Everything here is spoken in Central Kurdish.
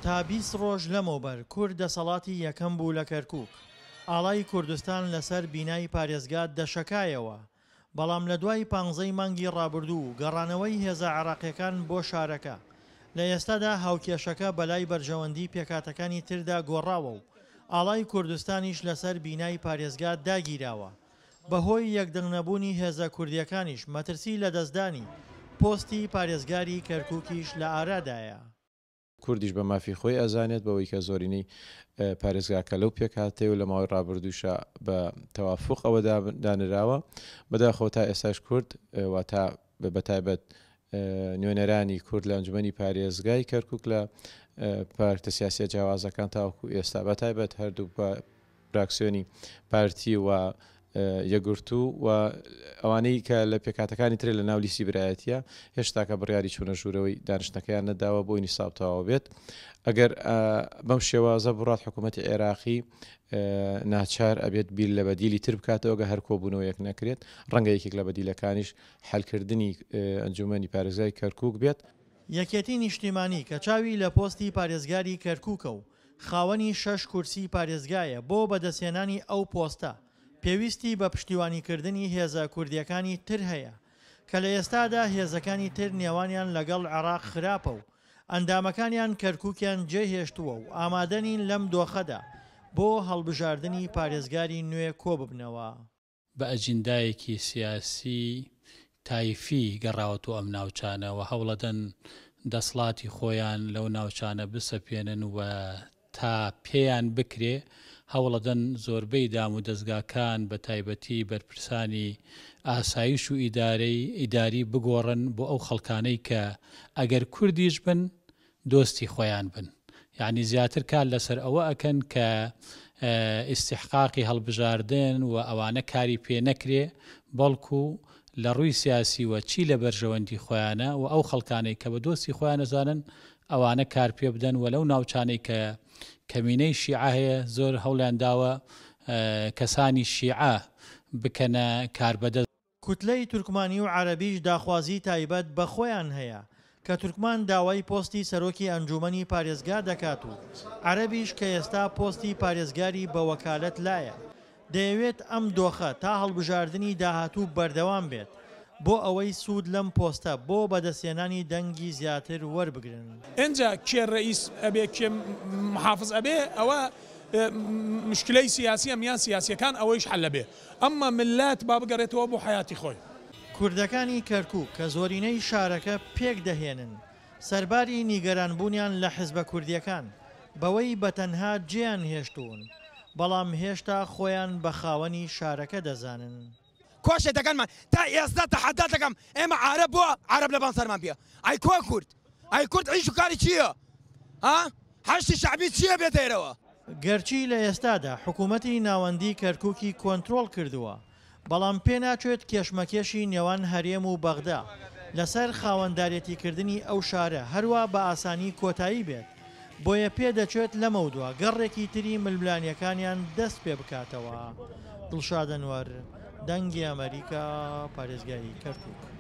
تا 20 ڕۆژ لەمەوبەر کورد دەسەڵاتی یەکەم بوو لە کەرکووک. ئاڵای کوردستان لەسەر بینای پارێزگا دەشەکایەوە، بەڵام لە دوای 15 مانگی ڕابردوو گەڕانەوەی هێزە عێراقیەکان بۆ شارەکە لە ئێستادا هاوکێشەکە بەلای بەرژەوەندی پێکاتەکانی تردا گۆڕاوە و ئاڵای کوردستانیش لەسەر بینای پارێزگا داگیراوە. بەهۆی یەکدەنگ نەبوونی هێزە کوردیەکانیش مەترسی لە دەستدانی پۆستی پارێزگاری کەرکووکیش لە ئارادایە. کوردیش بە مافی خۆی ئەزانێت بەوەی کە زۆرینەی پارێزگاکە لەو پێکاتێ و لە ماوەی ڕابردووشە بە تەوافق ئەوە دانراوە بەداخەوە تا ئێستاش کورد واتە بەتایبەت نوێنەرانی کورد لە ئەنجومەنی پارێزگای کەرکووک لە پارتە سیاسیە جیاوازەکان تاوەکو ئێستا بەتایبەت هەردوو فراکسیۆنی پارتی و یەگورتو و ئەوانەی کە لە پێکاتەکانی ترێ لە ناو لیستی برایەتیە هێشتاکە بڕیاری چوونە ژوورەوەی دانیشتەکەیان نەداوە بۆی نیسابتەواو بێت. ئەگەر بەم شێوازە بڕات حکوومەتی عێراقی ناچار ئەبێت بیر لە بەدیلی تر بکاتەوە گە هەر کۆبوونەوە یەک نەکرێت ڕەنگە یەکێک لە بەدیلەکانیش حەلکردنی ئەنجومەنی پارێزگای کەرکووک بێت. یەکێتی نیشتیمانی کە چاوی لە پۆستی پارێزگاری کەرکووکە و خاوەنی 6 کورسی پارێزگایە بۆ بەدەستێنانی ئەو پۆستە پێویستی بە پشتیوانیکردنی هێزە کوردیەکانی تر هەیە کە لە ئێستادا هێزەکانی تر نێوانیان لەگەڵ عێراق خراپە و ئەندامەکانیان کەرکووکیان جێهێشتووە و ئامادەنین لەم دۆخەدا بۆ هەڵبژاردننی پارێزگاری نوێ کۆ ببنەوە. بە ئەجندایەکی سیاسی تایفی گەڕاوەتەوە ئەم ناوچانە و هەوڵەدەن دەسڵاتی خۆیان لەو ناوچانە بسەپێنن و تا پێیان بکرێ هەوڵەدەن زۆربەی دام و دەستگاکان بە تایبەتی بەرپرسانی ئاسایش و ئیداری بگۆڕن بۆ ئەو خەڵکانەی کە ئەگەر کوردیش بن دۆستی خۆیان بن. یعنی زیاتر کار لەسەر ئەوە ئەکەن کە ئیستیحقاقی هەڵبژاردن و ئەوانە کاری پێ نەکرێ بەڵکو لە ڕووی سیاسی و چی لە بەرژەوەندی خۆیانە و ئەو خەڵکانەی کە بە دۆستی خۆیان نەزانن ئەوانە کار پێ بدەن و لەو ناوچانەی کە کەمینەی شیعە هەیە زۆر هەوڵیان داوە کەسانی شیعە بکەنە کاربەدەست. کوتلەی تورکمانی و عەرەبیش داخوازی تایبەت بە خۆیان هەیە کە تورکمان داوای پۆستی سەرۆکی ئەنجومەنی پارێزگا دەکات و عەرەبیش کە ئێستا پۆستی پارێزگاری بە وەکالەت لایە دەیەوێت ئەم دۆخە تا هەڵبژاردننی داهاتوو بەردەوام بێت بۆ ئەوەی سوود لەم پۆستە بۆ بەدەستێنانی دەنگی زیاتر وەربگرن. ئەنجا کێ ڕئیس ئەبێ کێ محافظ ئەبێ ئەوە مشکلەی سیاسی ئەمیان سیاسیەکان ئەوەیش حەل لەبێ ئەمما ملات با بگەڕێتەوە بۆ حیاتی خۆی. کوردەکانی کەرکووک کە زۆرینەی شارەکە پێک دەهێنن سەرباری نیگەرانبوونیان لە حیزبە کوردیەکان بەوەی بەتەنها جێیان هێشتوون بەڵام هێشتا خۆیان بە خاوەنی شارەکە دەزانن. کۆشێ دەکەنمان تا ئێستا تەحەدا دەکەم ئێمە عارەب بووە عارەب لە بانسەرمان پێ ئای کۆ کورد ئای کورد عیش و کاری چییە؟ هەشتی شعبی چییە بێتێرەوە؟ گەرچی لە ئێستادا حکوومەتی ناوەندی کەرکووکی کۆنتترۆل کردووە بەڵام پێ ناچێت کێشمەکێشی نێوان هەرێم و بەغدا لەسەر خاوەندارێتیکردنی ئەو شارە هەروە بە ئاسانی کۆتایی بێت بۆیە پێدەچێت لەمەودووە گەڕێکی تری ململانیەکانیان دەست پێ بکاتەوە. دڵشاد ئەنوەر، دەنگی ئەمریکا، پارێزگای کەرکووک.